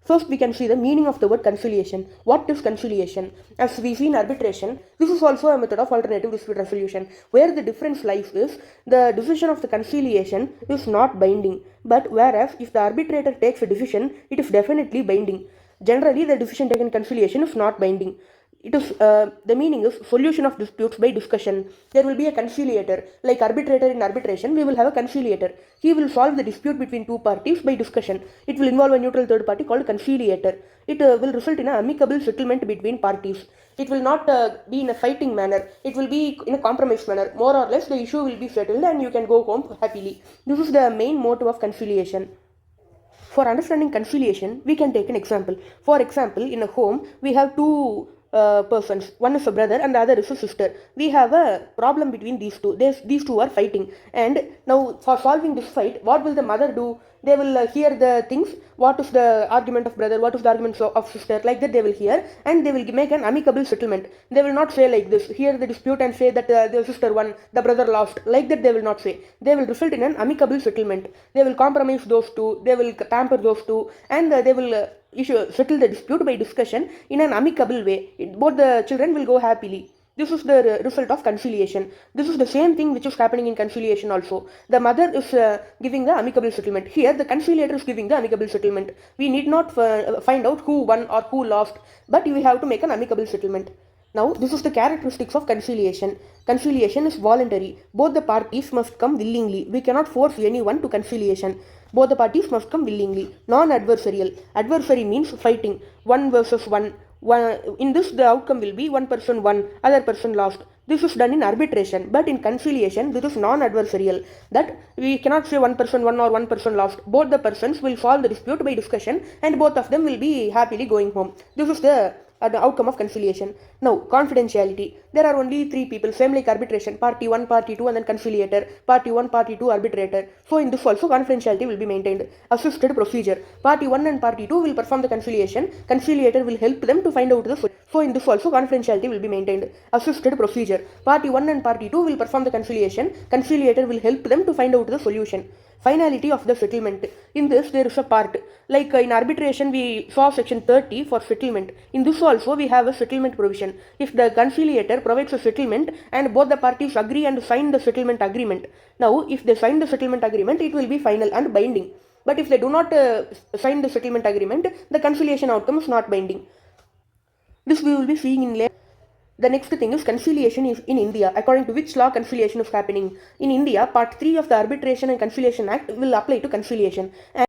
First, we can see the meaning of the word conciliation. What is conciliation? As we see in arbitration, this is also a method of alternative dispute resolution. Where the difference lies is the decision of the conciliation is not binding, but whereas if the arbitrator takes a decision, it is definitely binding. Generally, the decision taken in conciliation is not binding. It is the meaning is solution of disputes by discussion. There will be a conciliator. Like arbitrator in arbitration, we will have a conciliator. He will solve the dispute between two parties by discussion. It will involve a neutral third party called conciliator. It will result in an amicable settlement between parties. It will not be in a fighting manner. It will be in a compromise manner. More or less, the issue will be settled and you can go home happily. This is the main motive of conciliation. For understanding conciliation, we can take an example. For example, in a home, we have two persons. One is a brother and the other is a sister. We have a problem between these two. These two are fighting. And now for solving this fight, what will the mother do? They will hear the things. What is the argument of brother? What is the argument of sister? Like that they will hear and they will make an amicable settlement. They will not say like this. Hear the dispute and say that the sister won, the brother lost. Like that they will not say. They will result in an amicable settlement. They will compromise those two. They will pamper those two and they will settle the dispute by discussion in an amicable way. Both the children will go happily. This is the result of conciliation. This is the same thing which is happening in conciliation also. The mother is giving the amicable settlement. Here the conciliator is giving the amicable settlement. We need not find out who won or who lost, but we have to make an amicable settlement. Now, this is the characteristics of conciliation. Conciliation is voluntary. Both the parties must come willingly. We cannot force anyone to conciliation. Both the parties must come willingly. Non-adversarial. Adversary means fighting. One versus one. In this, the outcome will be one person won, other person lost. This is done in arbitration, but in conciliation, this is non-adversarial. That we cannot say one person won or one person lost. Both the persons will solve the dispute by discussion and both of them will be happily going home. This is the outcome of conciliation. Now, confidentiality. There are only three people, same like arbitration. Party 1, party 2 and then conciliator. Party 1, party 2, arbitrator. So in this also confidentiality will be maintained. Assisted procedure. Party 1 and party 2 will perform the conciliation. Conciliator will help them to find out the solution. So in this also confidentiality will be maintained. Assisted procedure. Party 1 and party 2 will perform the conciliation. Conciliator will help them to find out the solution. Finality of the settlement. In this there is a part. Like in arbitration we saw section 30 for settlement. In this also we have a settlement provision. If the conciliator provides a settlement and both the parties agree and sign the settlement agreement. Now if they sign the settlement agreement, it will be final and binding. But if they do not sign the settlement agreement, the conciliation outcome is not binding. This we will be seeing in later. The next thing is conciliation is in India. According to which law conciliation is happening? In India, Part 3 of the Arbitration and Conciliation Act will apply to conciliation. And